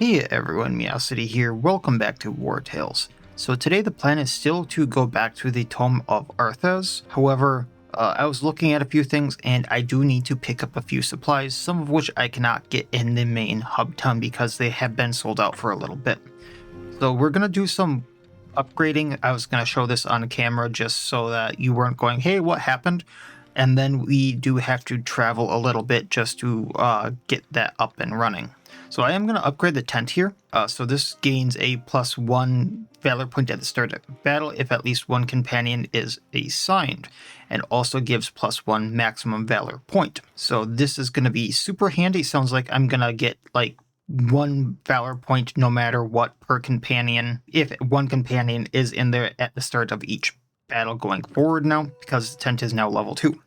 Hey everyone, Miacidae here, welcome back to Wartales. So today the plan is still to go back to the Tome of Arthas. However, I was looking at a few things and I do need to pick up a few supplies, some of which I cannot get in the main hub town because they have been sold out for a little bit. So we're going to do some upgrading. I was going to show this on camera just so that you weren't going, hey, what happened? And then we do have to travel a little bit just to get that up and running. So I am going to upgrade the tent here. So this gains a +1 valor point at the start of battle if at least one companion is assigned, and also gives +1 maximum valor point. So this is going to be super handy. Sounds like I'm going to get like 1 valor point no matter what per companion, if one companion is in there at the start of each battle going forward now, because the tent is now level 2.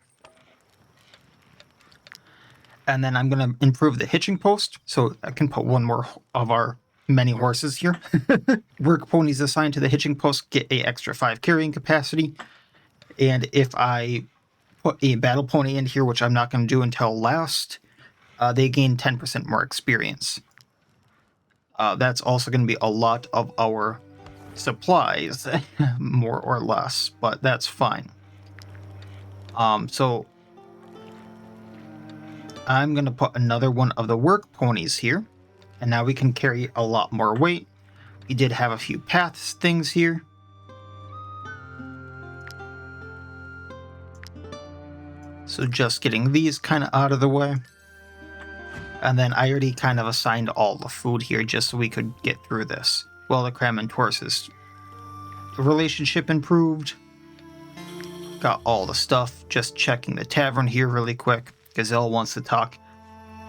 And then I'm going to improve the hitching post, so I can put one more of our many horses here. Work ponies assigned to the hitching post get a extra 5 carrying capacity. And if I put a battle pony in here, which I'm not going to do until last, they gain 10% more experience. That's also going to be a lot of our supplies, more or less, but that's fine. So I'm going to put another one of the work ponies here, and now we can carry a lot more weight. We did have a few paths things here. So just getting these kind of out of the way. And then I already kind of assigned all the food here just so we could get through this. Well, the Cram and Taurus' relationship improved. Got all the stuff. Just checking the tavern here really quick. Gazelle wants to talk.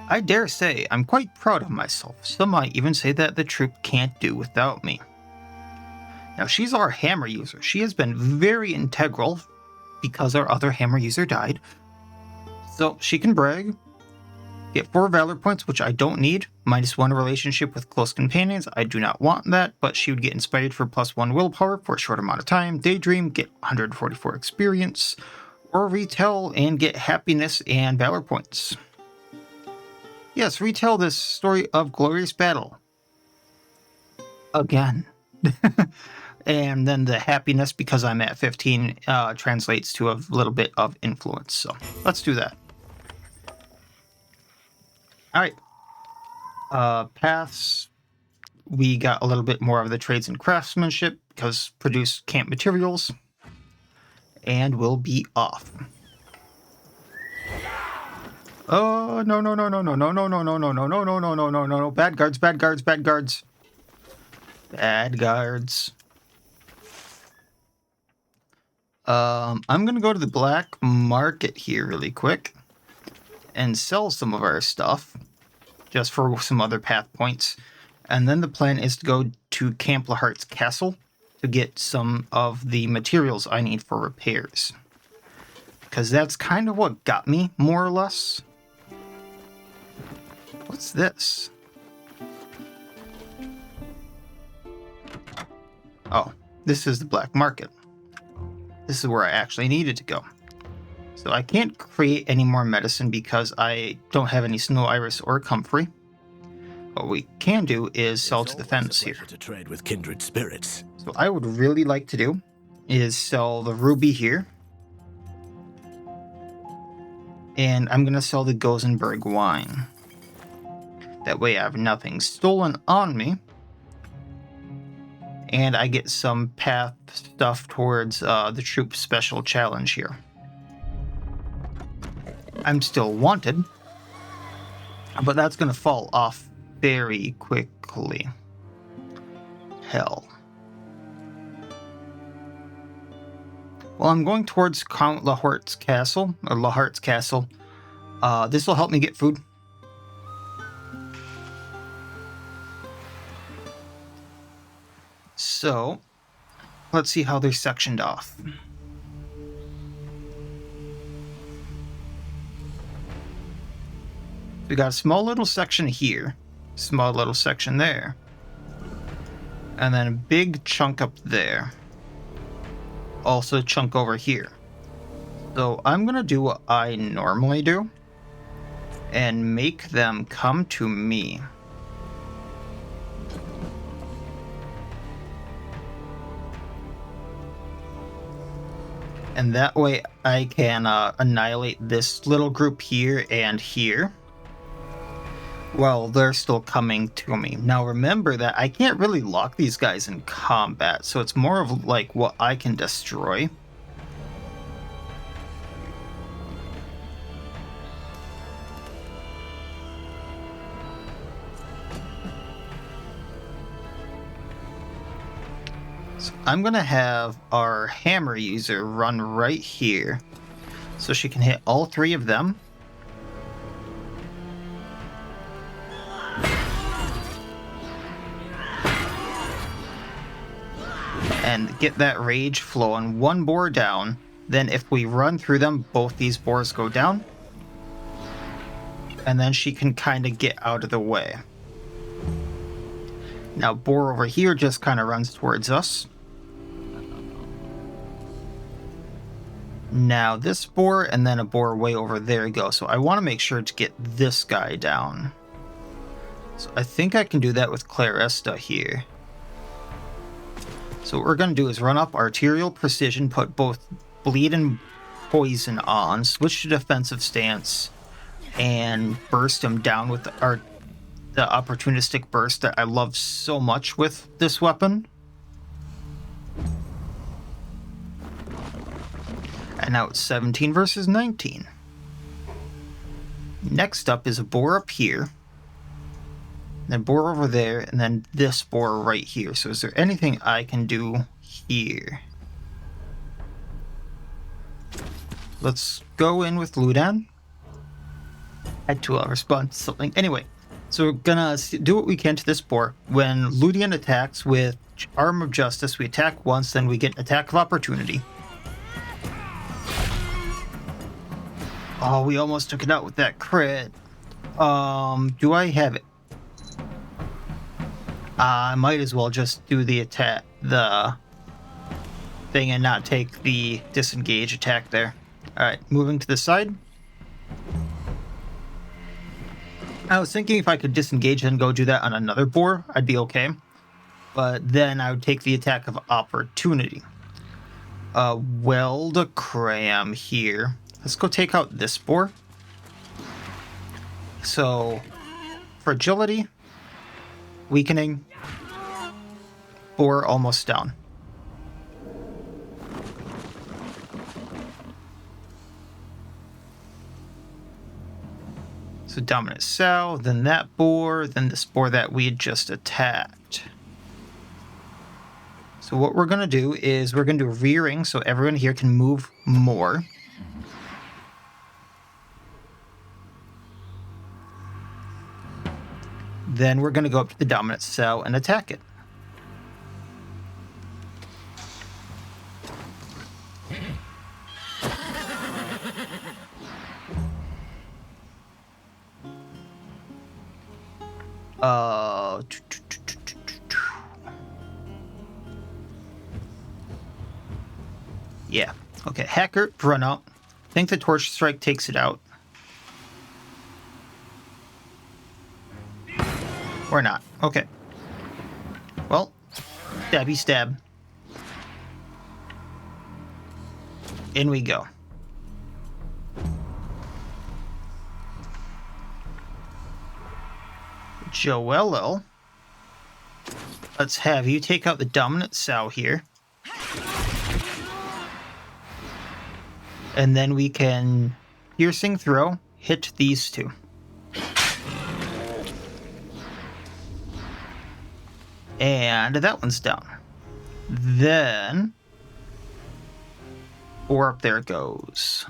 I dare say I'm quite proud of myself. Some might even say that the troop can't do without me. Now she's our hammer user. She has been very integral because our other hammer user died. So she can brag. Get 4 valor points, which I don't need. -1 relationship with close companions. I do not want that, but she would get inspired for +1 willpower for a short amount of time. Daydream, get 144 experience. Or retell and get happiness and valor points. Yes, retell this story of glorious battle. Again. And then the happiness, because I'm at 15, translates to a little bit of influence. So let's do that. Alright. Paths. We got a little bit more of the trades and craftsmanship because produce camp materials. And we'll be off. Oh, no, no, no, no, no, no, no, no, no, no, no, no, no, no, no, no, no, bad guards, bad guards, bad guards. Bad guards. I'm gonna go to the black market here really quick and sell some of our stuff just for some other path points. And then the plan is to go to Camp Lahart's castle to get some of the materials I need for repairs. Because that's kind of what got me, more or less. What's this? Oh, this is the black market. This is where I actually needed to go. So I can't create any more medicine because I don't have any snow iris or comfrey. What we can do is sell to the fence here. To trade with kindred spirits. So what I would really like to do is sell the ruby here. And I'm going to sell the Gozenberg wine. That way I have nothing stolen on me. And I get some path stuff towards the troop special challenge here. I'm still wanted. But that's going to fall off very quickly. Hell. Well, I'm going towards Count Lahart's castle, or Lahart's castle. This will help me get food. So, let's see how they're sectioned off. We got a small little section here, small little section there, and then a big chunk up there. Also a chunk over here. So I'm gonna do what I normally do and make them come to me. And that way I can annihilate this little group here and here. Well, they're still coming to me. Now remember that I can't really lock these guys in combat, so it's more of like what I can destroy. So I'm gonna have our hammer user run right here, so she can hit all three of them. And get that rage flowing. One boar down. Then if we run through them, both these boars go down. And then she can kind of get out of the way. Now boar over here just kind of runs towards us. Now this boar and then a boar way over there go. So I want to make sure to get this guy down. So I think I can do that with Claresta here. So what we're going to do is run up Arterial Precision, put both Bleed and Poison on, switch to Defensive Stance, and burst him down with the Opportunistic Burst that I love so much with this weapon. And now it's 17 versus 19. Next up is a boar up here. Then boar over there, and then this boar right here. So is there anything I can do here? Let's go in with Ludan. Had to respond to something. Anyway, so we're gonna do what we can to this boar. When Ludian attacks with Arm of Justice, we attack once, then we get Attack of Opportunity. Oh, we almost took it out with that crit. Do I have it? I might as well just do the attack, the thing, and not take the disengage attack there. Alright, moving to the side. I was thinking if I could disengage and go do that on another boar, I'd be okay. But then I would take the attack of opportunity. Weld Cram here. Let's go take out this boar. So, fragility, weakening, boar almost down. So dominant sow, then that boar, then this boar that we had just attacked. So what we're going to do is we're going to do rearing so everyone here can move more. Then we're going to go up to the dominant cell and attack it. Yeah. Okay, Hacker, run out. I think the Torch Strike takes it out. Or not. Okay. Well, stabby stab. In we go. Joello. Let's have you take out the dominant sow here. And then we can piercing throw, hit these two. And that one's down. Then, or up there it goes.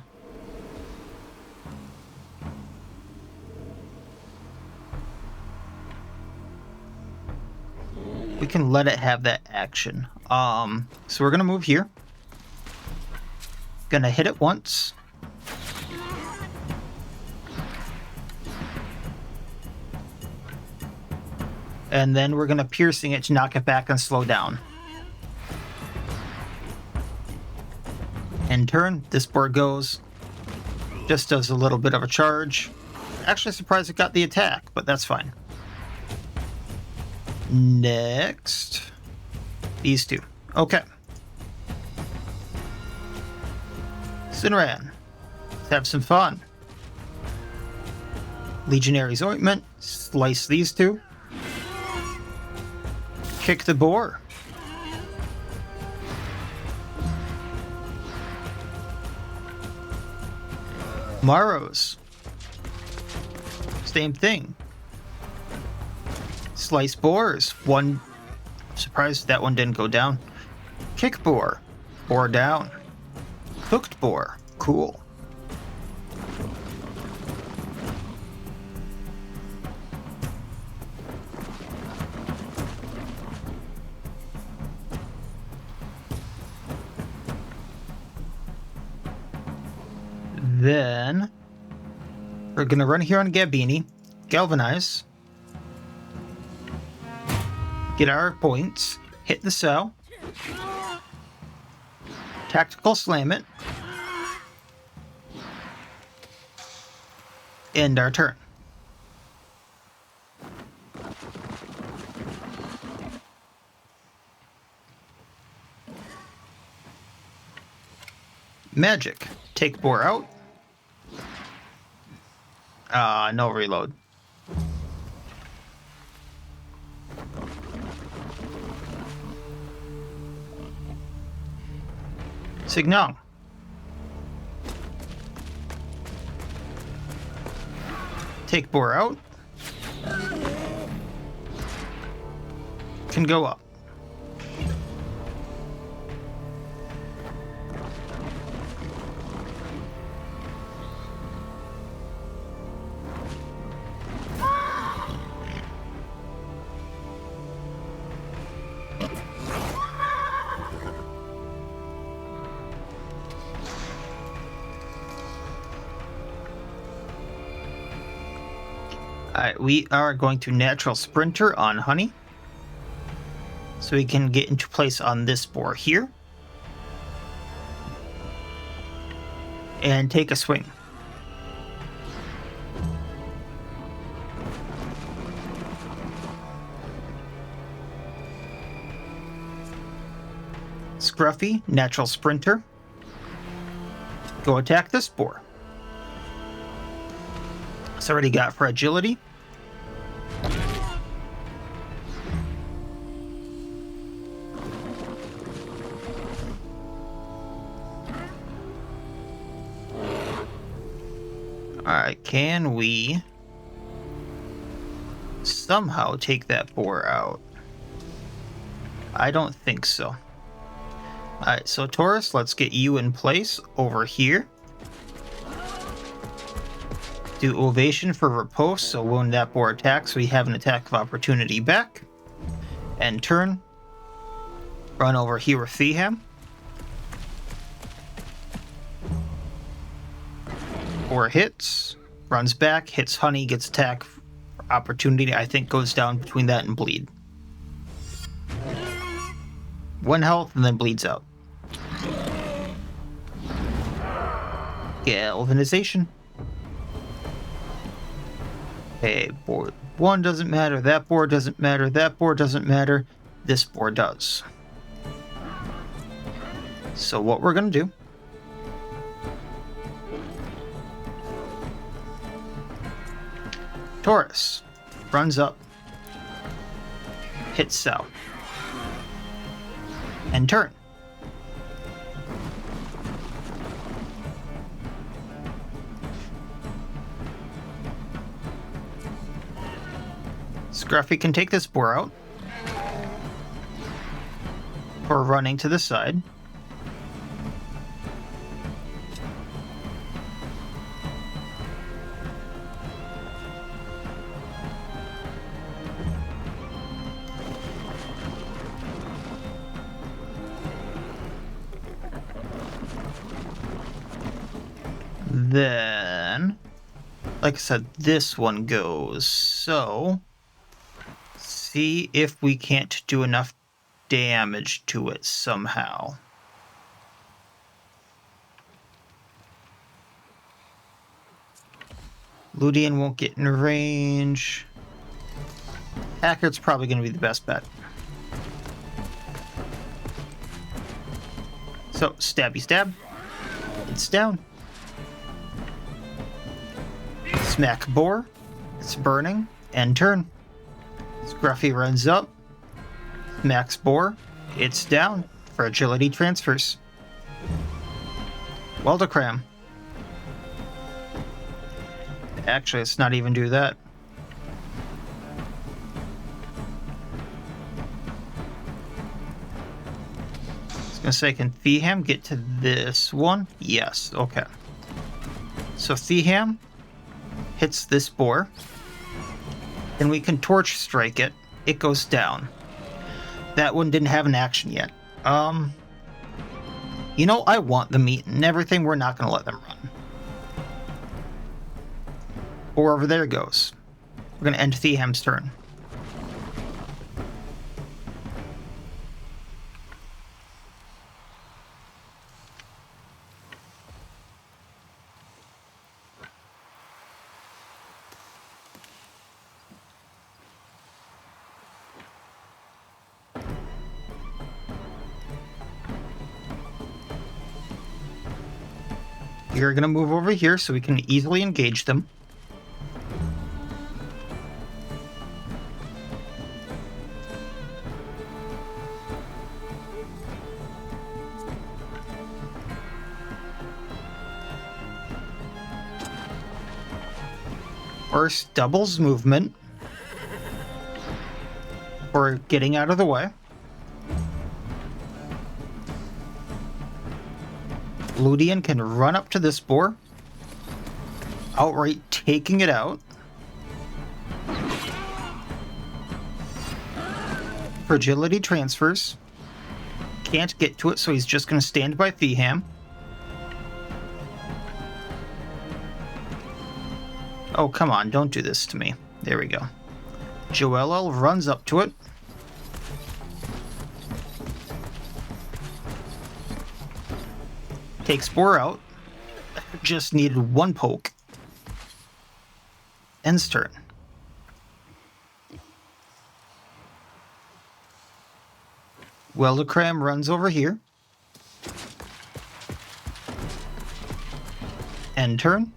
We can let it have that action. So we're gonna move here. Gonna hit it once. And then we're gonna piercing it to knock it back and slow down. In turn, this board goes. Just does a little bit of a charge. Actually surprised it got the attack, but that's fine. Next. These two. Okay. Sinran. Let's have some fun. Legionary's Ointment. Slice these two. Kick the boar. Marrows. Same thing. Slice boars. One. Surprised that one didn't go down. Kick boar. Boar down. Hooked boar. Cool. Then we're gonna run here on Gabini, galvanize, get our points, hit the cell, tactical slam it, end our turn. Magic, take boar out. No reload. Signal. Take boar out. Can go up. Alright, we are going to natural sprinter on Honey. So we can get into place on this boar here. And take a swing. Scruffy, natural sprinter. Go attack this boar. It's already got for agility. Alright, can we somehow take that boar out? I don't think so. Alright, so Taurus, let's get you in place over here. Do ovation for riposte, so when that boar attacks, we have an attack of opportunity back. And turn. Run over here with Theham. Boar hits, runs back, hits Honey, gets attack opportunity. I think goes down between that and bleed. 1 health and then bleeds out. Galvanization. Okay, board 1 doesn't matter, that board doesn't matter, that board doesn't matter, this board does. So what we're gonna do, Taurus runs up, hits cell, and turn. Scruffy can take this boar out for running to the side. Then, like I said, this one goes, so see if we can't do enough damage to it somehow. Ludian won't get in range. Hacker's probably going to be the best bet. So, stabby stab. It's down. Smack Boar. It's burning. End turn. Scruffy runs up. Smacks Boar. It's down. Fragility transfers. Weldocram. Actually, let's not even do that. I was gonna say, can Theham get to this one? Yes, okay. So Theham hits this boar. Then we can torch strike it. It goes down. That one didn't have an action yet. You know, I want the meat and everything. We're not gonna let them run. Or over there goes. We're going to end Theham's turn. You're going to move over here so we can easily engage them. First, doubles movement for getting out of the way. Ludian can run up to this boar, outright taking it out. Fragility transfers. Can't get to it, so he's just going to stand by Theham. Oh, come on, don't do this to me. There we go. Joelle runs up to it. Takes Boar out. Just needed one poke. Ends turn. Weldocram runs over here. End turn.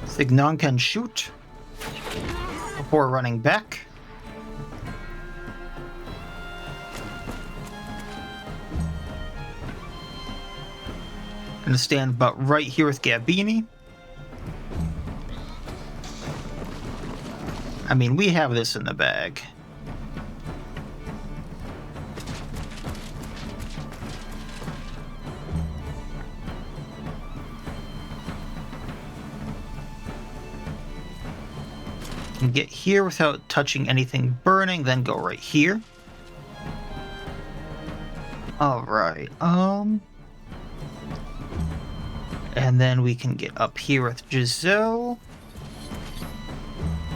Signon can shoot before running back. Gonna stand about right here with Gabini. I mean, we have this in the bag. Can get here without touching anything burning, then go right here. Alright, and then we can get up here with Giselle.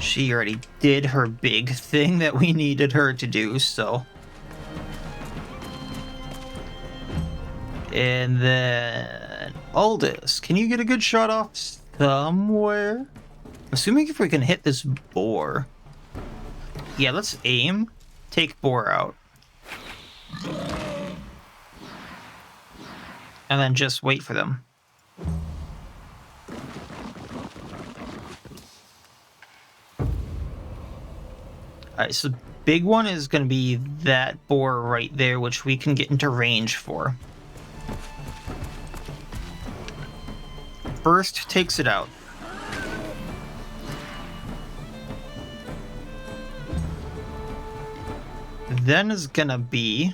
She already did her big thing that we needed her to do, so. And then Aldous, can you get a good shot off somewhere? Assuming if we can hit this boar. Yeah, let's aim. Take boar out. And then just wait for them. Alright, so the big one is going to be that boar right there, which we can get into range for. Burst takes it out. Then is gonna be...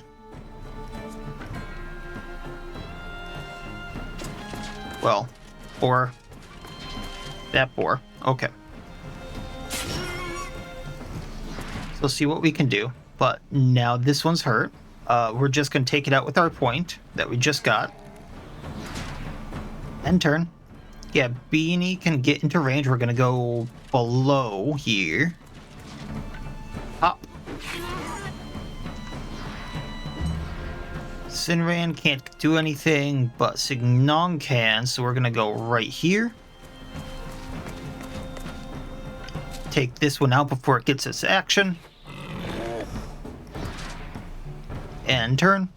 well, or that boar. Okay. So see what we can do. But now this one's hurt. We're just gonna take it out with our point that we just got. End turn. Yeah, Beanie can get into range. We're gonna go below here. Hop. Sinran can't do anything, but Signon can, so we're gonna go right here. take this one out before it gets its action. And turn.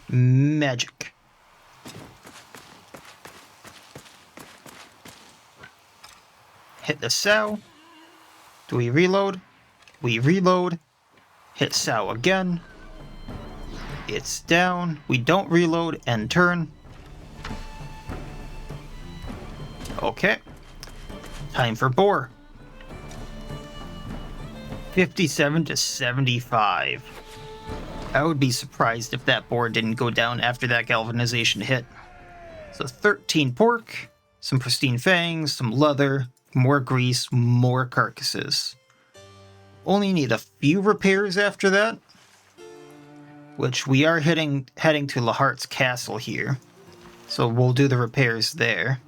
Magic. Hit the sow. Do we reload? We reload. Hit sow again. It's down. We don't reload and turn. Okay. Time for boar. 57 to 75. I would be surprised if that boar didn't go down after that galvanization hit. So 13 pork, some pristine fangs, some leather, more grease, more carcasses. Only need a few repairs after that, which we are heading to Lahart's castle here. So we'll do the repairs there.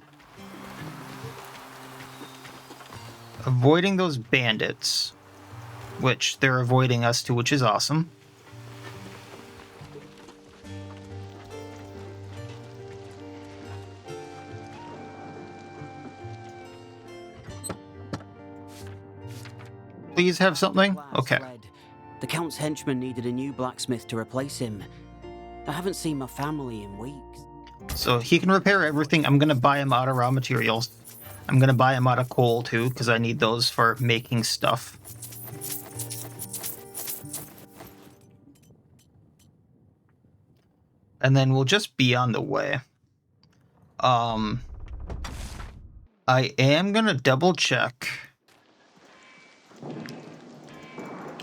Avoiding those bandits, which they're avoiding us too, which is awesome. Please have something? Okay. The Count's henchman needed a new blacksmith to replace him. I haven't seen my family in weeks. So he can repair everything. I'm going to buy him out of raw materials. I'm going to buy him out of coal too, because I need those for making stuff. And then we'll just be on the way. I am going to double check.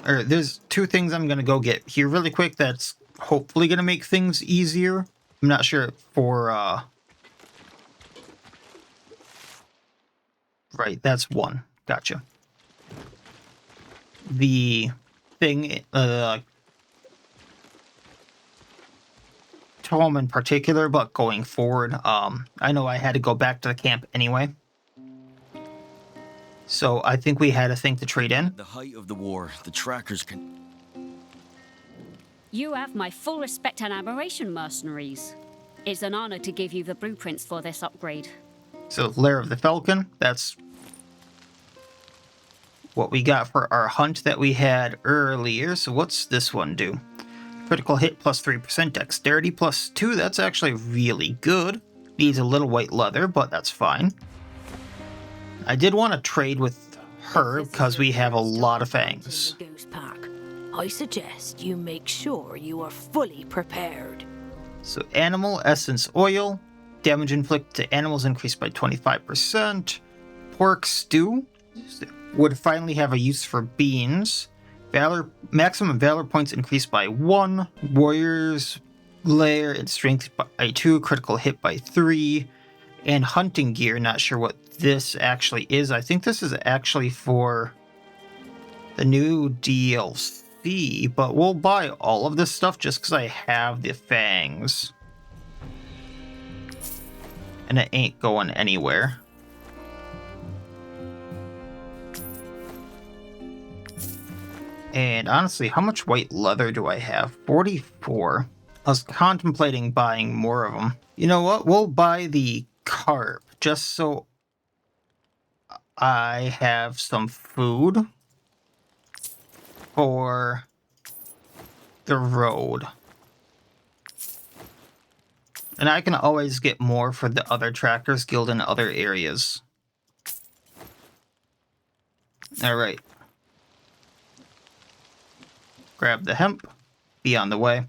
Or there's two things I'm going to go get here really quick that's hopefully going to make things easier. I'm not sure for... Right, that's one. Gotcha. The thing... Tome in particular, but going forward, I know I had to go back to the camp anyway. So I think we had a thing to trade in. At the height of the war, the trackers can... You have my full respect and admiration, mercenaries. It's an honor to give you the blueprints for this upgrade. So, Lair of the Falcon, that's what we got for our hunt that we had earlier. So what's this one do? Critical hit plus 3%, dexterity plus 2, that's actually really good. Needs a little white leather, but that's fine. I did want to trade with her because we have a lot of fangs. I suggest you make sure you are fully prepared. So animal essence oil, damage inflicted to animals increased by 25%. Pork stew would finally have a use for beans. Valor, maximum valor points increased by 1. Warriors lair and strength by 2. Critical hit by 3. And hunting gear, not sure what this actually is. I think this is actually for the new DLC, but we'll buy all of this stuff just because I have the fangs. And it ain't going anywhere. And honestly, how much white leather do I have? 44. I was contemplating buying more of them. You know what? We'll buy the carp just so I have some food for the road. And I can always get more for the other trackers guild in other areas. Alright. Grab the hemp, be on the way.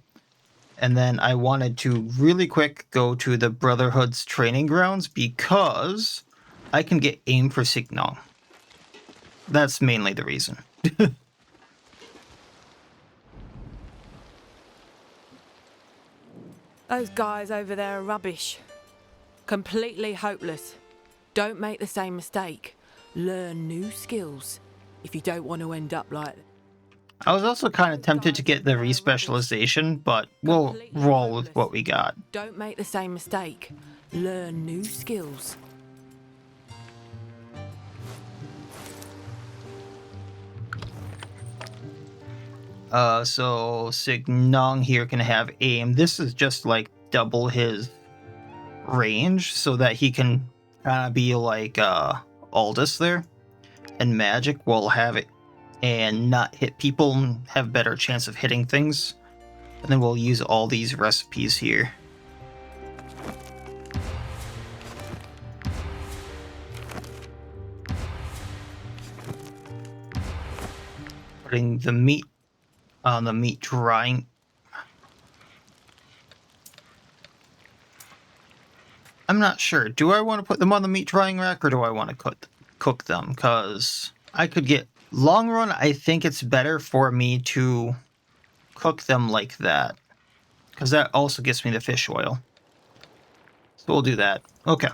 And then I wanted to really quick go to the Brotherhood's training grounds because I can get aim for Signon. That's mainly the reason. Those guys over there are rubbish. Completely hopeless. Don't make the same mistake. Learn new skills if you don't want to end up like... I was also kind of tempted to get the respecialization, but we'll roll with what we got. Don't make the same mistake. Learn new skills. So Signon here can have aim. This is just like double his range so that he can kind of be like Aldous there, and magic will have it and not hit people and have better chance of hitting things. And then we'll use all these recipes here. Putting the meat on the meat drying. I'm not sure. Do I want to put them on the meat drying rack or do I want to cook them? Because I could get... Long run, I think it's better for me to cook them like that. Because that also gets me the fish oil. So we'll do that. Okay.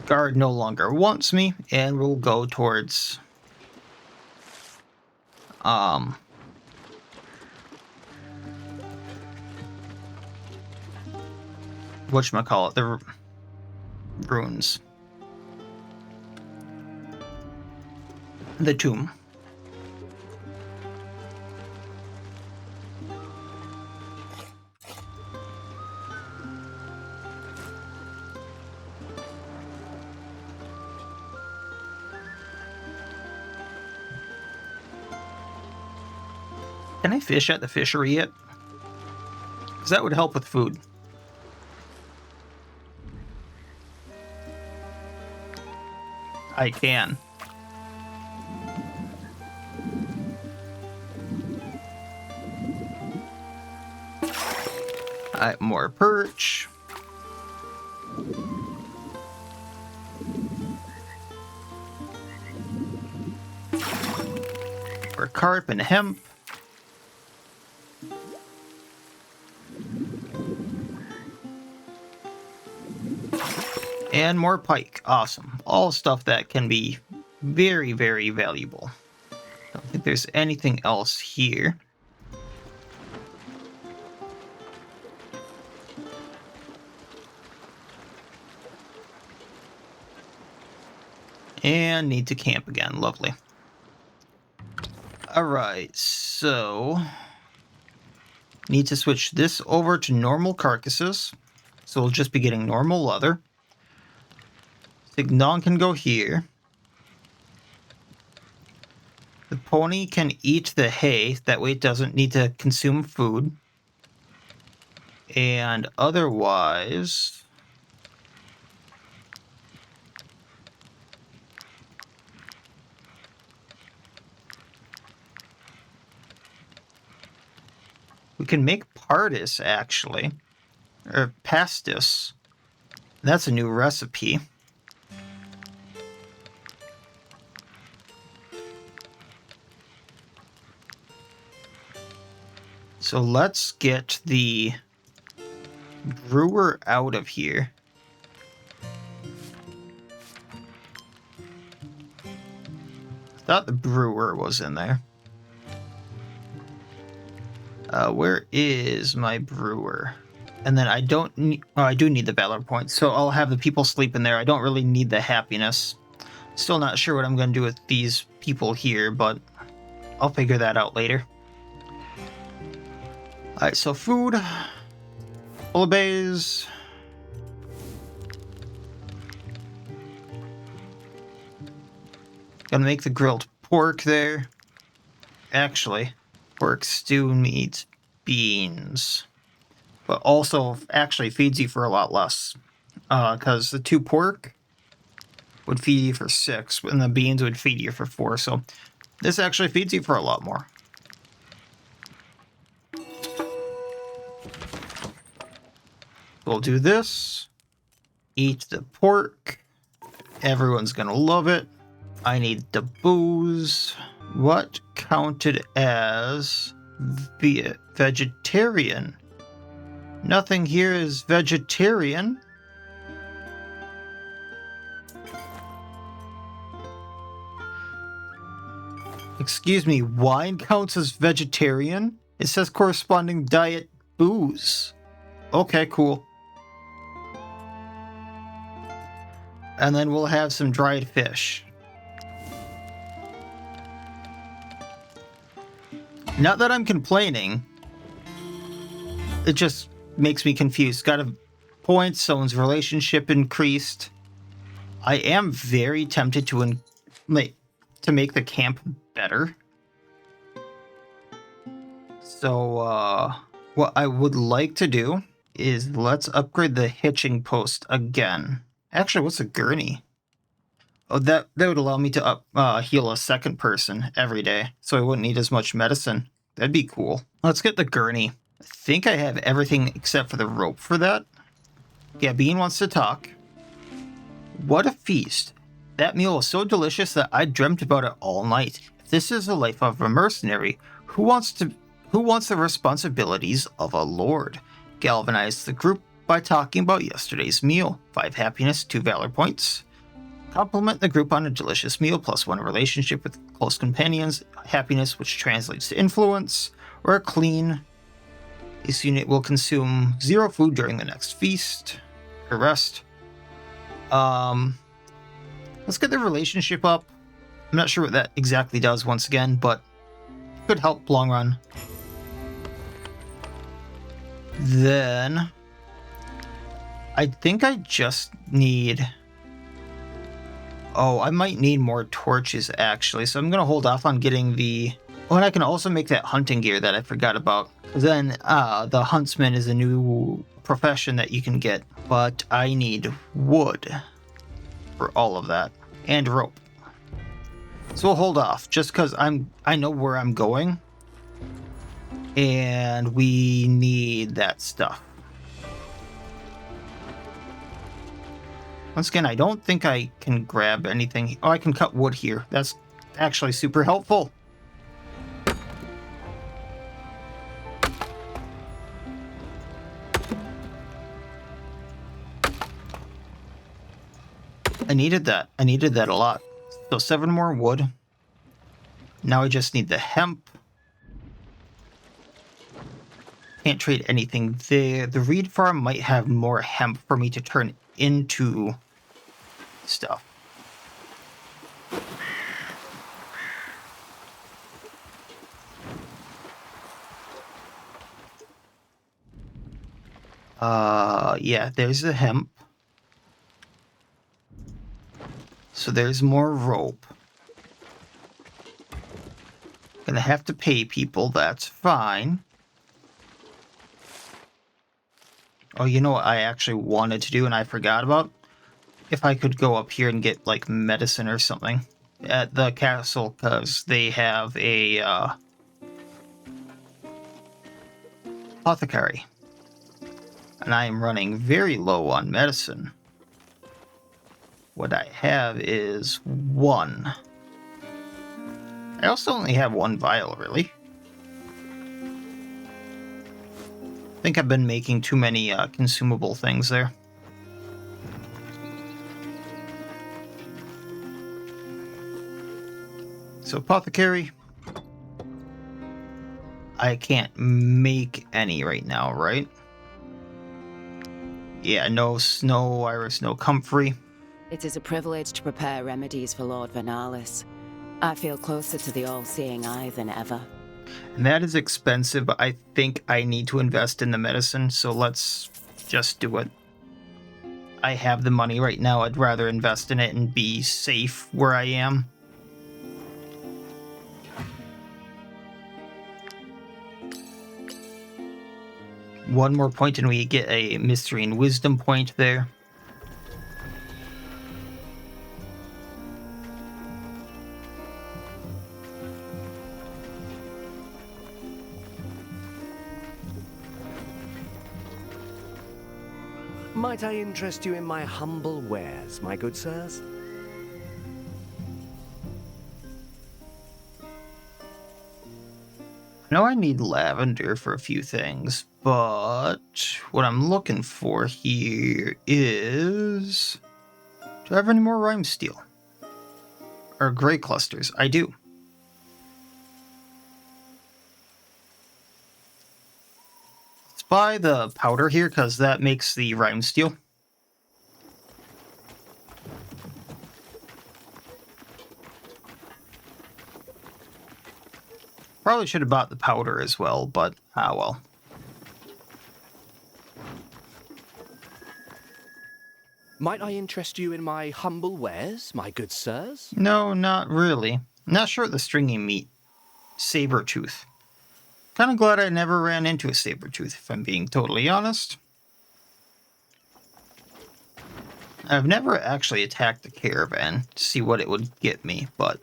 Guard no longer wants me, and we'll go towards... whatchamacallit, the ruins. The tomb. Can I fish at the fishery yet? Because that would help with food. I can. Alright, more perch. More carp and hemp. And more pike. Awesome. All stuff that can be very, very valuable. Don't think there's anything else here. And need to camp again. Lovely. Alright, so... need to switch this over to normal carcasses. So we'll just be getting normal leather. Signon can go here. The pony can eat the hay. That way it doesn't need to consume food. And otherwise... we can make pardis, actually. Or pastis. That's a new recipe. So let's get the brewer out of here. I thought the brewer was in there. Where is my brewer? And then I don't need... oh, I do need the valor points, so I'll have the people sleep in there. I don't really need the happiness. Still not sure what I'm going to do with these people here, but I'll figure that out later. Alright, so food. Bullabays. Gonna make the grilled pork there. Actually, pork stew needs beans. But also actually feeds you for a lot less. Because the 2 pork would feed you for 6, and the beans would feed you for 4. So this actually feeds you for a lot more. We'll do this. Eat the pork. Everyone's gonna love it. I need the booze. What counted as vegetarian? Nothing here is vegetarian. Excuse me, wine counts as vegetarian? It says corresponding diet booze. Okay, cool. And then we'll have some dried fish. Not that I'm complaining. It just makes me confused. Gotta points. Someone's relationship increased. I am very tempted to make the camp better. So what I would like to do is let's upgrade the hitching post again. Actually, what's a gurney? Oh, that would allow me to heal a second person every day, so I wouldn't need as much medicine. That'd be cool. Let's get the gurney. I think I have everything except for the rope for that. Yeah, Bean wants to talk. What a feast. That meal was so delicious that I dreamt about it all night. If this is the life of a mercenary, who wants the responsibilities of a lord? Galvanize the group by talking about yesterday's meal. 5 happiness, 2 valor points. Compliment the group on a delicious meal, +1 relationship with close companions, happiness, which translates to influence, or a clean. This unit will consume 0 food during the next feast, or rest. Let's get the relationship up. I'm not sure what that exactly does once again, but could help long run. Then I think I just need... Oh, I might need more torches, actually. So I'm going to hold off on getting the... Oh, and I can also make that hunting gear that I forgot about. Then, the huntsman is a new profession that you can get. But I need wood for all of that. And rope. So we'll hold off, just because I know where I'm going. And we need that stuff. Once again, I don't think I can grab anything. Oh, I can cut wood here. That's actually super helpful. I needed that. I needed that a lot. So 7 more wood. Now I just need the hemp. Can't trade anything there. The reed farm might have more hemp for me to turn into stuff. Yeah, there's the hemp. So there's more rope. Gonna have to pay people, that's fine. Oh, you know what I actually wanted to do and I forgot about? If I could go up here and get, like, medicine or something at the castle, because they have a, apothecary. And I am running very low on medicine. What I have is 1. I also only have 1 vial, really. I think I've been making too many consumable things there. So apothecary. I can't make any right now, right? Yeah, no snow iris, no comfrey. It is a privilege to prepare remedies for Lord Vernalis. I feel closer to the all-seeing eye than ever. And that is expensive, but I think I need to invest in the medicine, so let's just do it. I have the money right now. I'd rather invest in it and be safe where I am. One more point and we get a mystery and wisdom point there. Might I interest you in my humble wares, my good sirs? I know I need lavender for a few things, but what I'm looking for here is... Do I have any more rhyme steel? Or gray clusters? I do. Let's buy the powder here, because that makes the rhyme steel. Probably should have bought the powder as well, but ah well. Might I interest you in my humble wares, my good sirs? No, not really. Not sure what the stringy meat. Saber-tooth. Kinda glad I never ran into a saber-tooth, if I'm being totally honest. I've never actually attacked the caravan to see what it would get me, but...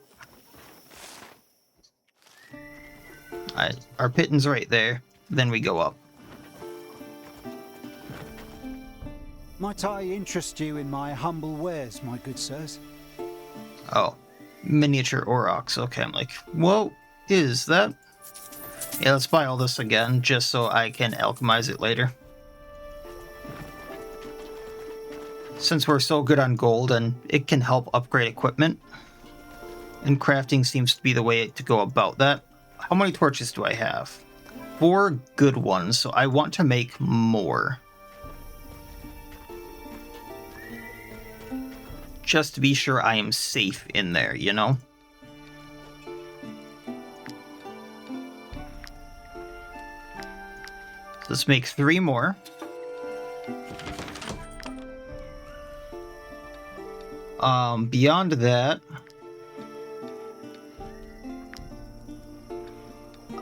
our pitton's right there. Then we go up. Might I interest you in my humble wares, my good sirs? Oh. Miniature aurochs. Okay, I'm like, what is that? Yeah, let's buy all this again, just so I can alchemize it later. Since we're so good on gold and it can help upgrade equipment, and crafting seems to be the way to go about that. How many torches do I have? 4 good ones, so I want to make more. Just to be sure I am safe in there, you know? Let's make 3 more. Beyond that,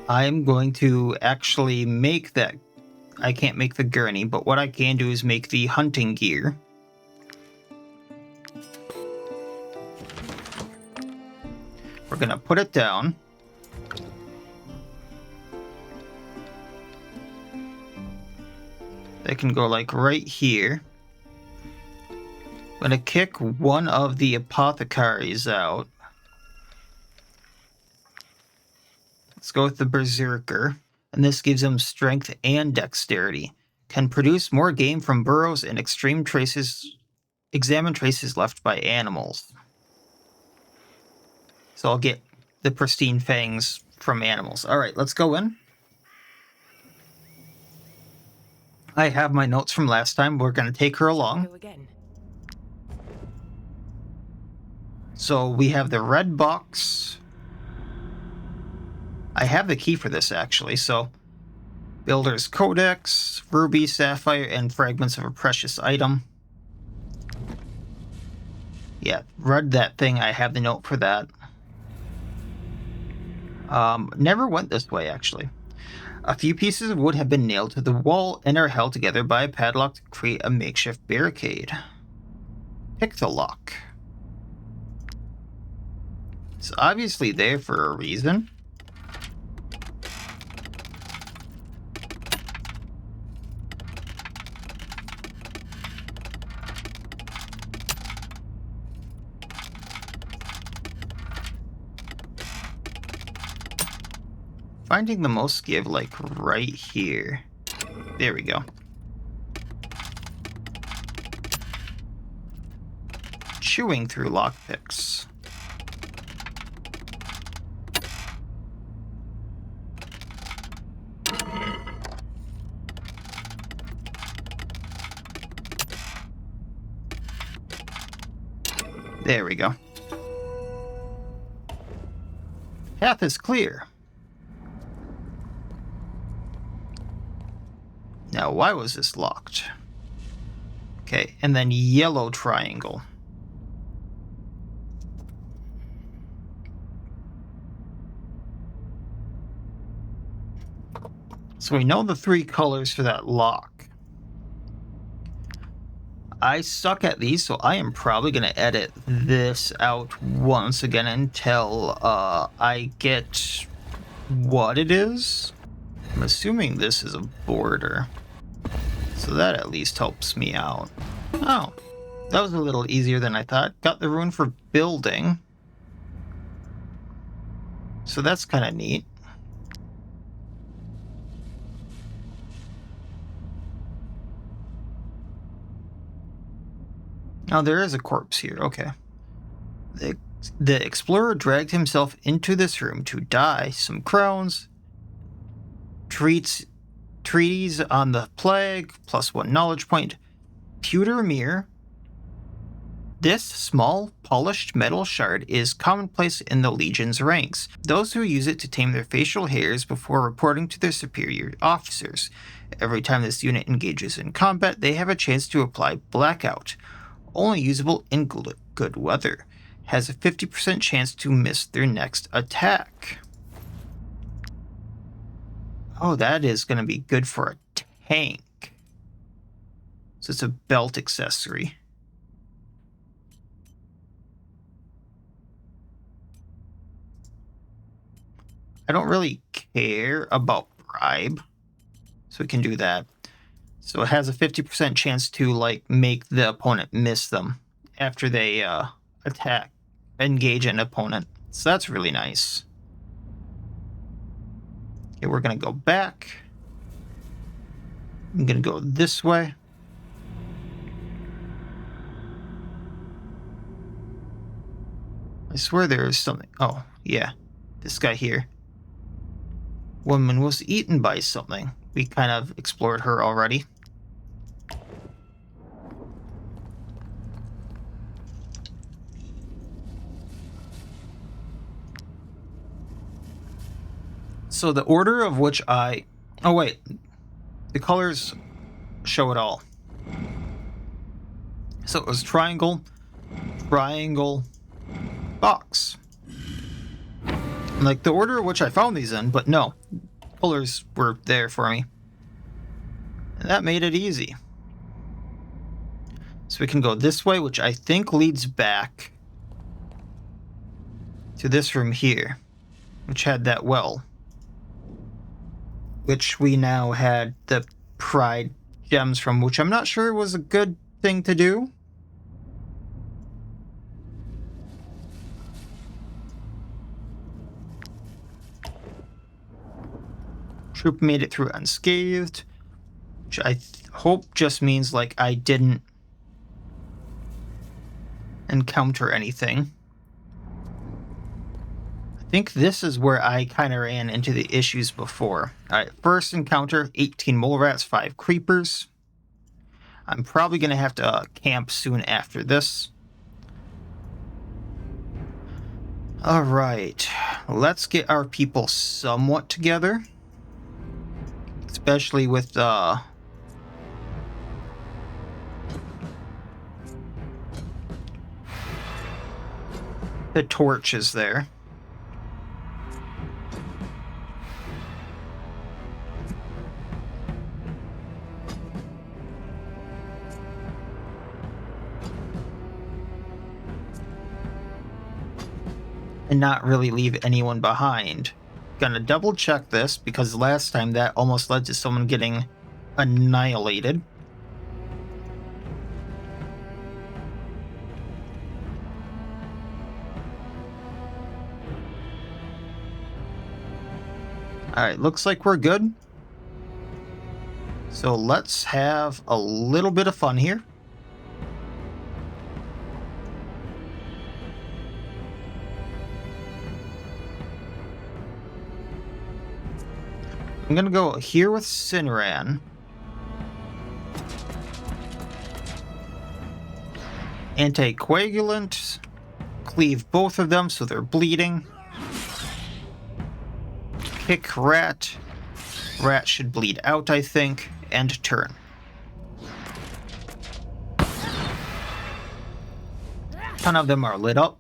I'm going to actually make that. I can't make the gurney, but what I can do is make the hunting gear. We're gonna put it down. They can go like right here. I'm gonna kick one of the apothecaries out. Let's go with the berserker. And this gives him strength and dexterity. Can produce more game from burrows and examine traces left by animals. So I'll get the pristine fangs from animals. Alright, let's go in. I have my notes from last time. We're going to take her along. Go again. So we have the red box. I have the key for this, actually. So, Builder's Codex, Ruby, Sapphire, and fragments of a precious item. Yeah, read that thing. I have the note for that. Never went this way, actually. A few pieces of wood have been nailed to the wall and are held together by a padlock to create a makeshift barricade. Pick the lock. It's obviously there for a reason. Finding the most give, like, right here. There we go. Chewing through lockpicks. There we go. Path is clear. Now, why was this locked? Okay, and then yellow triangle. So we know the 3 colors for that lock. I suck at these, so I am probably going to edit this out once again until I get what it is. I'm assuming this is a border. So that at least helps me out. Oh, that was a little easier than I thought. Got the rune for building. So that's kind of neat. Now there is a corpse here, okay. The explorer dragged himself into this room to die. Some crowns, treaties on the plague, +1 knowledge point, pewter mirror. This small, polished metal shard is commonplace in the Legion's ranks. Those who use it to tame their facial hairs before reporting to their superior officers. Every time this unit engages in combat, they have a chance to apply Blackout. Only usable in good weather. Has a 50% chance to miss their next attack. Oh, that is going to be good for a tank. So it's a belt accessory. I don't really care about bribe, so we can do that. So it has a 50% chance to like make the opponent miss them after they engage an opponent. So that's really nice. Okay, we're gonna go back. I'm gonna go this way. I swear there is something. Oh, yeah. This guy here. Woman was eaten by something. We kind of explored her already. So the order of which I... Oh, wait. The colors show it all. So it was triangle, triangle, box. Like the order in which I found these in, but no. Colors were there for me. And that made it easy. So we can go this way, which I think leads back to this room here, which had that well. Which we now had the pride gems from, which I'm not sure was a good thing to do. Troop made it through unscathed, which I hope just means like I didn't encounter anything. I think this is where I kind of ran into the issues before. Alright, first encounter, 18 mole rats, 5 creepers. I'm probably going to have to camp soon after this. Alright, let's get our people somewhat together. Especially with the torches there. And not really leave anyone behind. Gonna double check this because last time that almost led to someone getting annihilated. Alright, looks like we're good. So let's have a little bit of fun here. I'm gonna go here with Sinran. Anticoagulant. Cleave both of them so they're bleeding. Kick rat. Rat should bleed out, I think. End turn. Ton of them are lit up.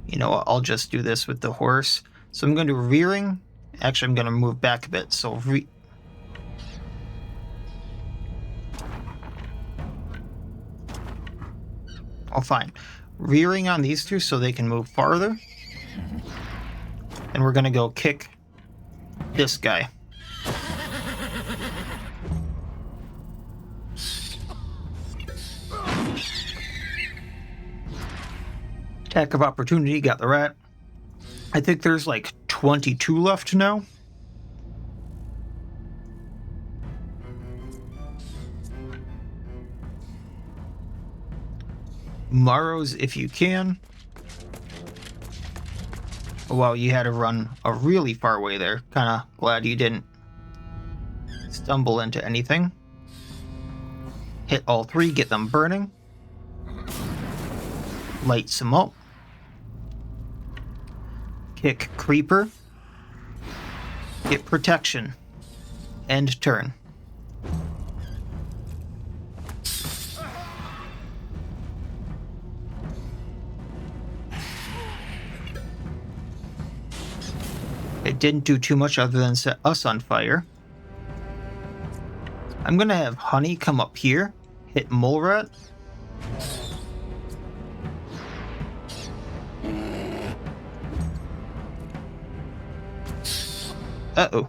You know what, I'll just do this with the horse. So I'm going to do rearing. Actually, I'm going to move back a bit. So oh, fine. Rearing on these two so they can move farther. And we're going to go kick this guy. Attack of opportunity, got the rat. I think there's like 22 left now. Morrows if you can. Oh, wow, you had to run a really far way there. Kinda glad you didn't stumble into anything. Hit all three, get them burning. Light some up. Kick creeper. Get protection. End turn. It didn't do too much other than set us on fire. I'm gonna have Honey come up here, hit Mole Rat. Uh-oh.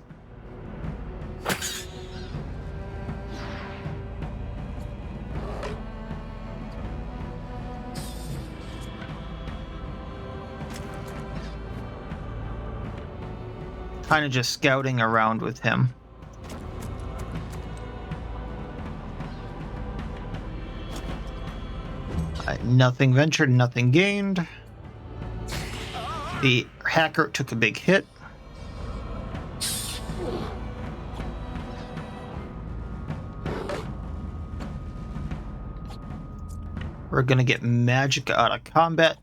Kind of just scouting around with him. Nothing ventured, nothing gained. The hacker took a big hit. We're gonna get magic out of combat.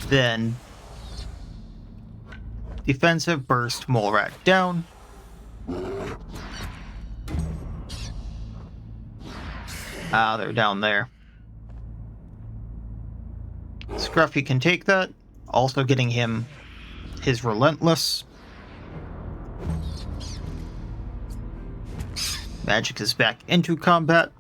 Then defensive burst, Mole Rat down. Ah, they're down there. Scruffy can take that. Also getting him his Relentless. Magic is back into combat.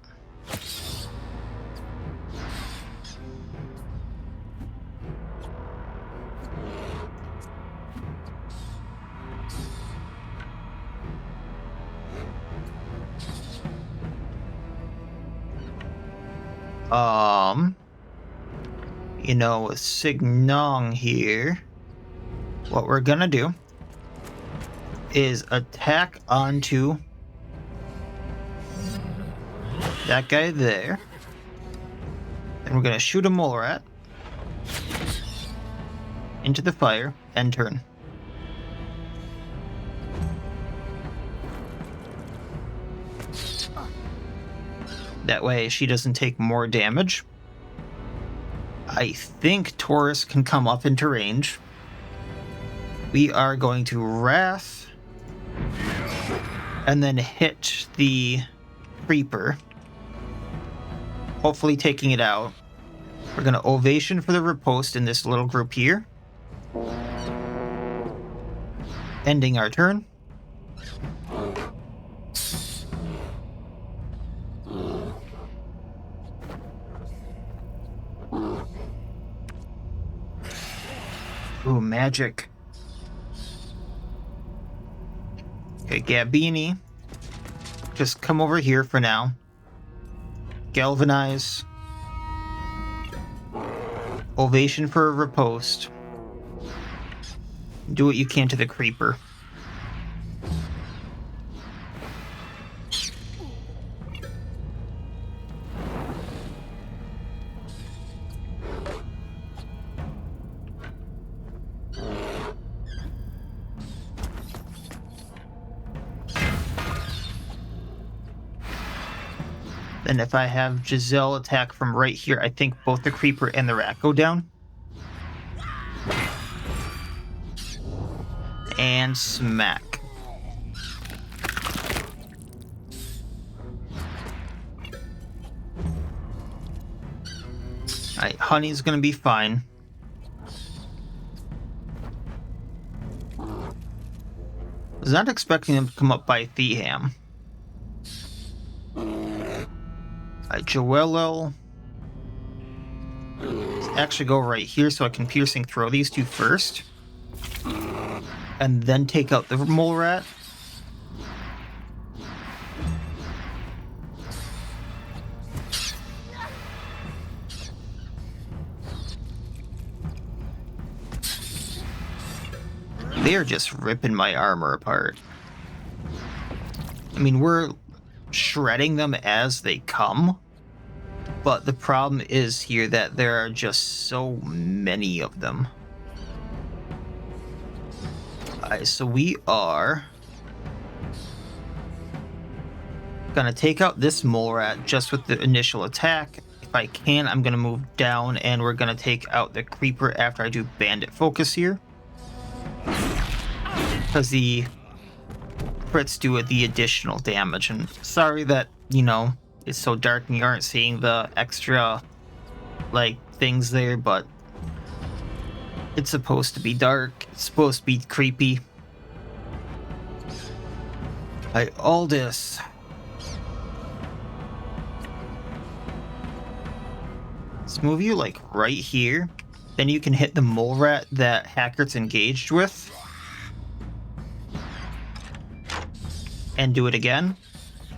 You know, with Signong here, what we're gonna do is attack onto that guy there. Then we're gonna shoot a Mole Rat into the fire, end turn. That way she doesn't take more damage. I think Taurus can come up into range. We are going to Wrath and then hit the Creeper, hopefully taking it out. We're going to Ovation for the riposte in this little group here. Ending our turn. Ooh, magic. Okay, Gabini. Just come over here for now. Galvanize. Ovation for a riposte. Do what you can to the Creeper. And if I have Giselle attack from right here, I think both the Creeper and the Rat go down. And smack. Alright, Honey's gonna be fine. Was not expecting them to come up by Theham. Joello. Let's actually go right here so I can piercing throw these two first. And then take out the Mole Rat. They're just ripping my armor apart. I mean, we're shredding them as they come, but the problem is here that there are just so many of them. Alright, so we are Gonna take out this mole rat just with the initial attack. If I can, I'm gonna move down and we're gonna take out the creeper after I do bandit focus here. Because the crits do the additional damage. And sorry that, you know, it's so dark and you aren't seeing the extra, like, things there, but it's supposed to be dark. It's supposed to be creepy. All this. Let's move you, like, right here. Then you can hit the mole rat that Hackert's engaged with. And do it again.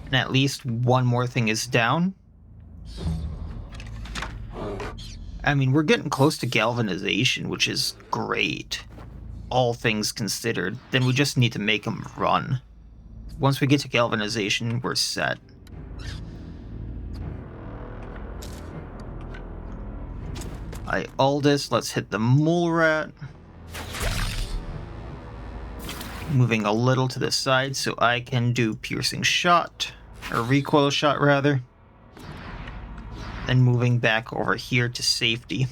And at least one more thing is down. I mean, we're getting close to galvanization, which is great. All things considered. Then we just need to make them run. Once we get to galvanization, we're set. Aldous, let's hit the mole rat. Moving a little to the side so I can do piercing shot, or recoil shot rather. Then moving back over here to safety.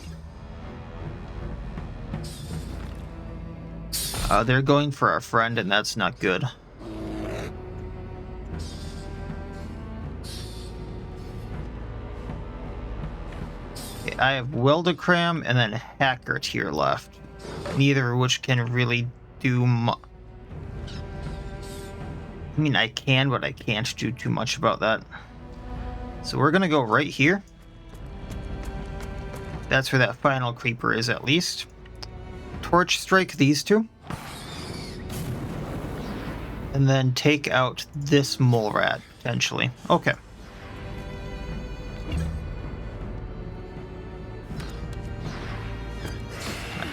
They're going for our friend and that's not good. Okay, I have Weldacram and then Hackert here left. Neither of which can really do much. I mean, I can, but I can't do too much about that. So we're gonna go right here. That's where that final creeper is, at least. Torch strike these two. And then take out this mole rat, potentially. Okay.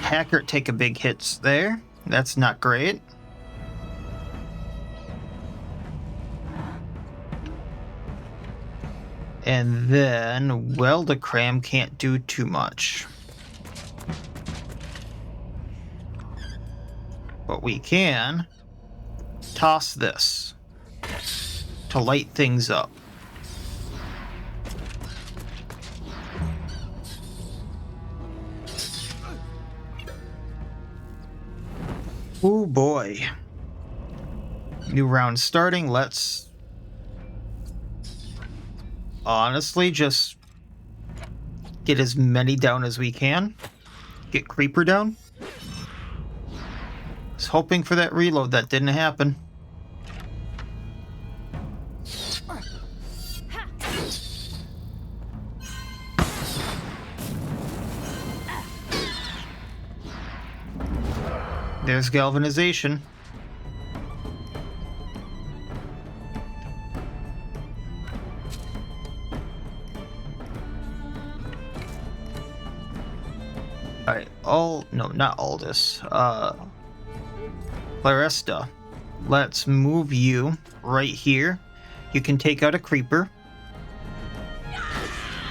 Hacker take a big hits there. That's not great. And then Weldacram can't do too much. But we can toss this to light things up. Oh boy. New round starting. Let's honestly just get as many down as we can. Get Creeper down. Was hoping for that reload. That didn't happen. There's galvanization. Alright, no, not Aldous. Claresta. Let's move you right here. You can take out a creeper.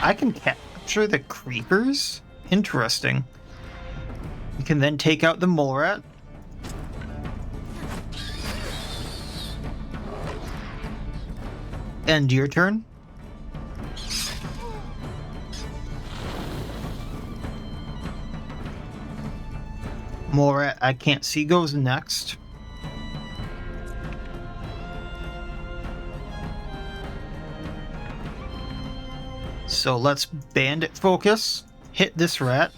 I can capture the creepers? Interesting. You can then take out the mole rat. End your turn. Mole rat I can't see goes next. So let's bandit focus, hit this rat,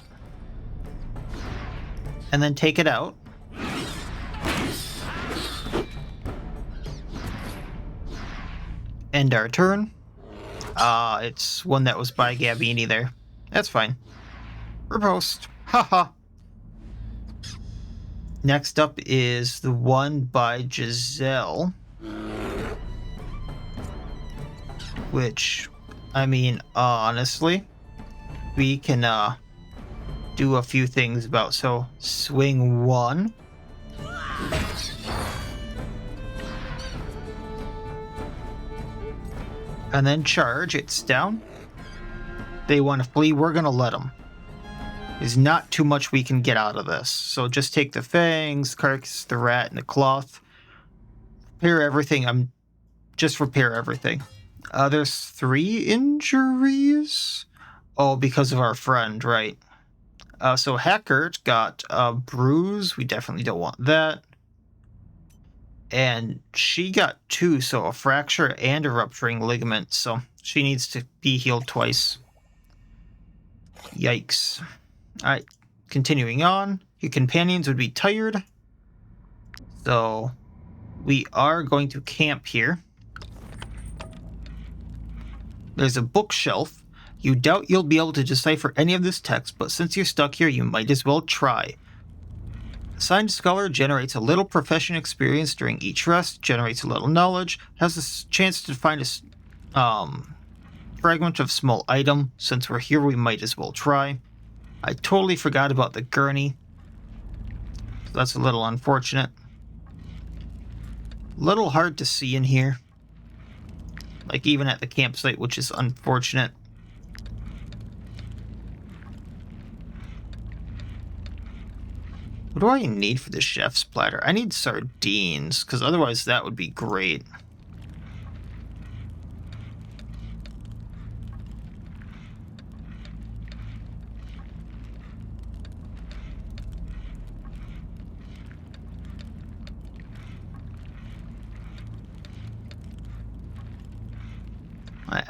and then take it out. End our turn. It's one that was by Gabini there. That's fine. Riposte. Haha. Next up is the one by Giselle. Which, I mean, honestly, we can do a few things about. So, swing one. And then charge. It's down. They want to flee. We're going to let them. There's not too much we can get out of this. So just take the fangs, the carcass, the rat, and the cloth. Prepare everything. I'm just repair everything. There's 3 injuries? Oh, because of our friend, right. So Hacker got a bruise. We definitely don't want that. And she got 2, so a fracture and a rupturing ligament. So she needs to be healed twice. Yikes. Alright, continuing on. Your companions would be tired. So we are going to camp here. There's a bookshelf. You doubt you'll be able to decipher any of this text, but since you're stuck here, you might as well try. Assigned Scholar generates a little profession experience during each rest, generates a little knowledge, has a chance to find a fragment of small item. Since we're here, we might as well try. I totally forgot about the gurney. So that's a little unfortunate. A little hard to see in here. Like even at the campsite, which is unfortunate. What do I need for the chef's platter? I need sardines, because otherwise that would be great.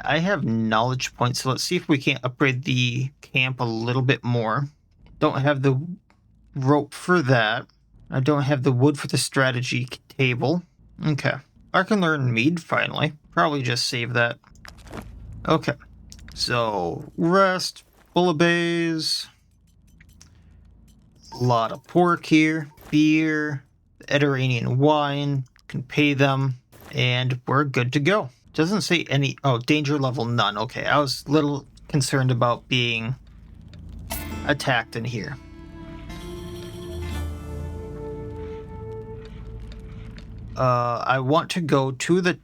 I have knowledge points, so let's see if we can't upgrade the camp a little bit more. Don't have the rope for that. I don't have the wood for the strategy table. Okay. I can learn mead finally. Probably just save that. Okay. So, rest, bullabays. A lot of pork here. Beer. Ederanean wine. Can pay them. And we're good to go. Doesn't say any... Oh, danger level none. Okay, I was a little concerned about being attacked in here. I want to go to the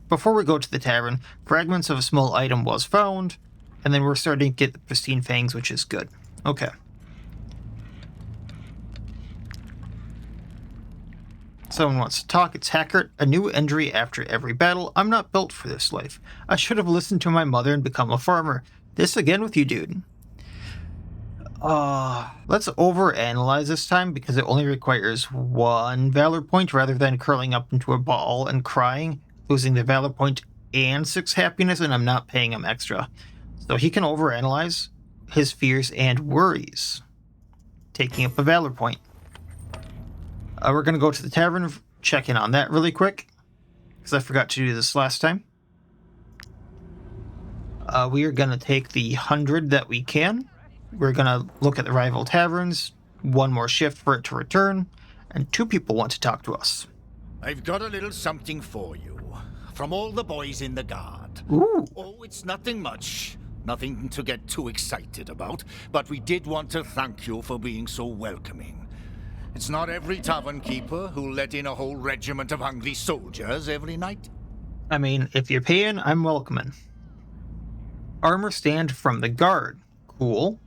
before we go to the tavern, fragments of a small item was found, and then we're starting to get the pristine fangs, which is good. Okay. Someone wants to talk. It's Hackert. A new injury after every battle. I'm not built for this life. I should have listened to my mother and become a farmer. This again with you, dude. Let's overanalyze this time because it only requires 1 valor point rather than curling up into a ball and crying, losing the valor point and 6 happiness, and I'm not paying him extra. So he can overanalyze his fears and worries, taking up a valor point. We're going to go to the tavern, check in on that really quick, because I forgot to do this last time. We are going to take the 100 that we can. We're going to look at the rival taverns, 1 more shift for it to return, and 2 people want to talk to us. I've got a little something for you, from all the boys in the guard. Ooh. Oh, it's nothing much, nothing to get too excited about, but we did want to thank you for being so welcoming. It's not every tavern keeper who'll let in a whole regiment of hungry soldiers every night. I mean, if you're paying, I'm welcoming. Armor stand from the guard. Cool.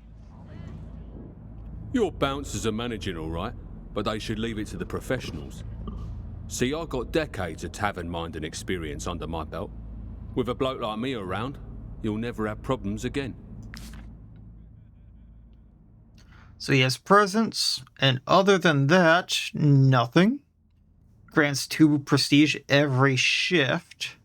Your bouncers are managing all right, but they should leave it to the professionals. See, I got decades of tavern minding experience under my belt. With a bloke like me around, you'll never have problems again. So he has presence, and other than that, nothing. Grants 2 prestige every shift.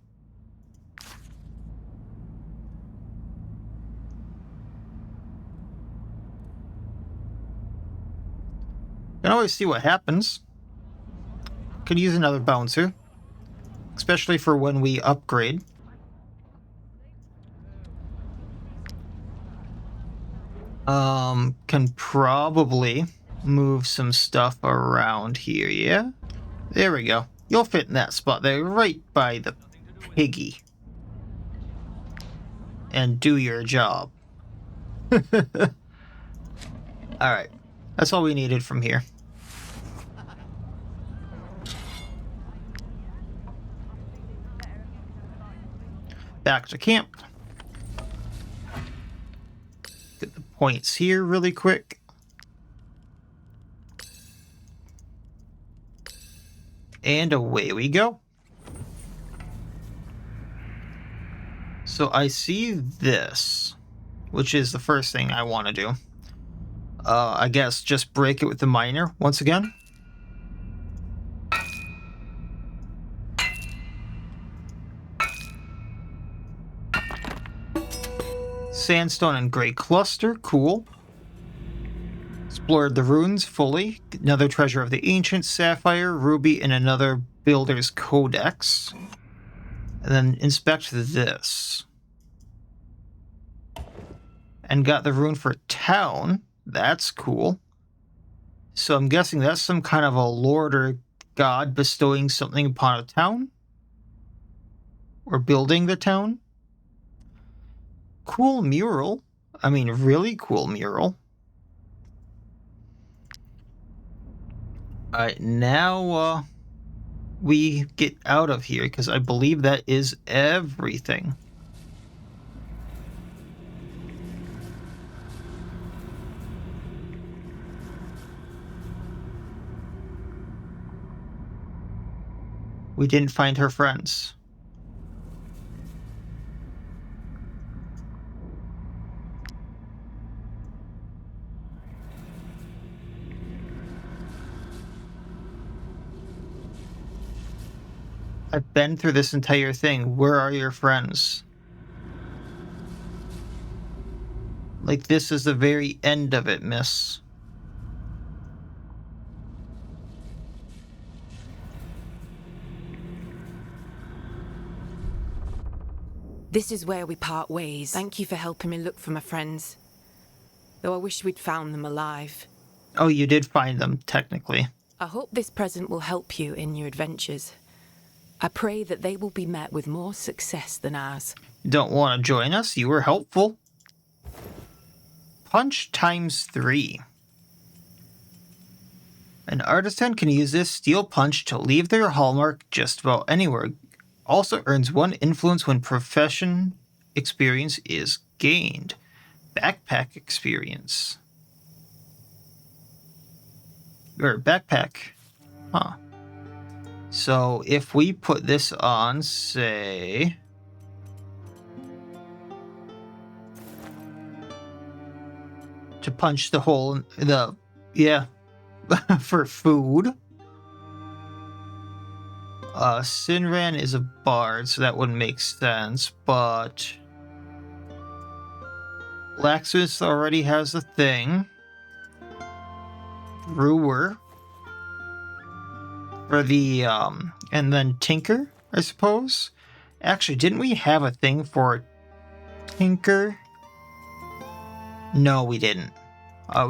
Can always see what happens. Could use another bouncer, especially for when we upgrade. Can probably move some stuff around here, yeah? There we go. You'll fit in that spot there, right by the piggy. And do your job. Alright. That's all we needed from here. Back to camp. Get the points here really quick. And away we go. So I see this, which is the first thing I want to do. I guess just break it with the miner once again. Sandstone and gray cluster, cool. Explored the ruins fully. Another treasure of the ancient sapphire, ruby, and another builder's codex. And then inspect this. And got the rune for town. That's cool. So I'm guessing that's some kind of a lord or god bestowing something upon a town? Or building the town? Cool mural. I mean, really cool mural. Alright, now we get out of here, because I believe that is everything. We didn't find her friends. I've been through this entire thing. Where are your friends? Like, this is the very end of it, miss. This is where we part ways. Thank you for helping me look for my friends. Though I wish we'd found them alive. Oh, you did find them, technically. I hope this present will help you in your adventures. I pray that they will be met with more success than ours. Don't want to join us? You were helpful. Punch times 3. An artisan can use this steel punch to leave their hallmark just about anywhere. Also earns 1 influence when profession experience is gained. Backpack experience. Or backpack. Huh. So if we put this on, say... to punch the hole in the... yeah. For food. Sinran is a bard, so that wouldn't make sense, but... Blacksmith already has the thing. Brewer. For the, and then Tinker, I suppose? Actually, didn't we have a thing for Tinker? No, we didn't.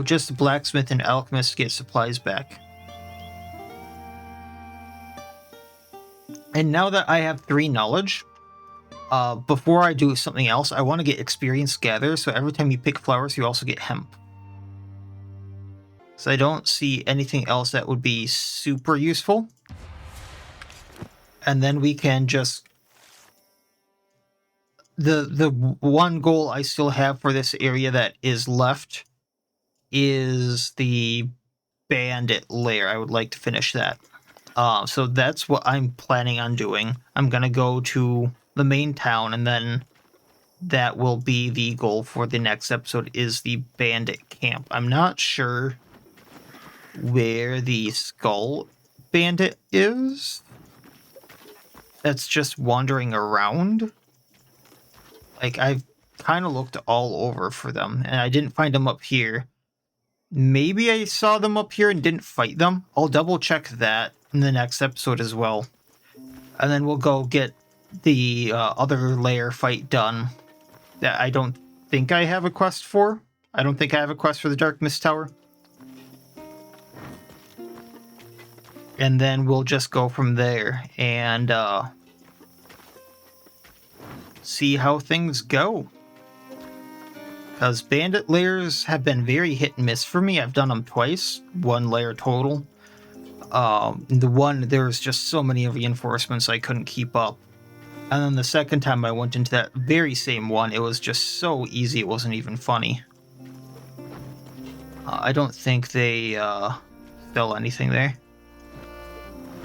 Just the Blacksmith and Alchemist get supplies back. And now that I have 3 knowledge, before I do something else, I want to get experience gather, so every time you pick flowers, you also get hemp. So I don't see anything else that would be super useful. And then we can just... The one goal I still have for this area that is left is the bandit lair. I would like to finish that. So that's what I'm planning on doing. I'm going to go to the main town, and then that will be the goal for the next episode, is the bandit camp. I'm not sure where the skull bandit is. That's just wandering around. Like, I've kind of looked all over for them, and I didn't find them up here. Maybe I saw them up here and didn't fight them. I'll double check that in the next episode as well. And then we'll go get the other lair fight done that I don't think I have a quest for. I don't think I have a quest for the Dark Mist Tower. And then we'll just go from there and see how things go. Because bandit lairs have been very hit and miss for me. I've done them twice, 1 lair total. The one, there was just so many reinforcements I couldn't keep up. And then the second time I went into that very same one, it was just so easy it wasn't even funny. I don't think they sell anything there.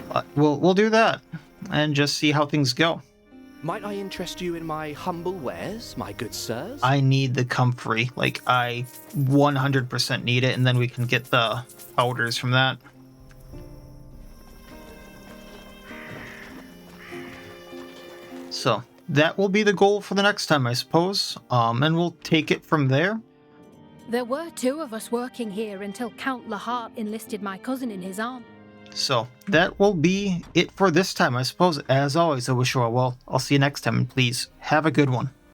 But we'll do that and just see how things go. Might I interest you in my humble wares, my good sirs? I need the comfrey. Like, I 100% need it, and then we can get the powders from that. So, that will be the goal for the next time, I suppose. And we'll take it from there. There were 2 of us working here until Count Lahart enlisted my cousin in his arm. So, that will be it for this time, I suppose. As always, I wish you all well. I'll see you next time, and please, have a good one.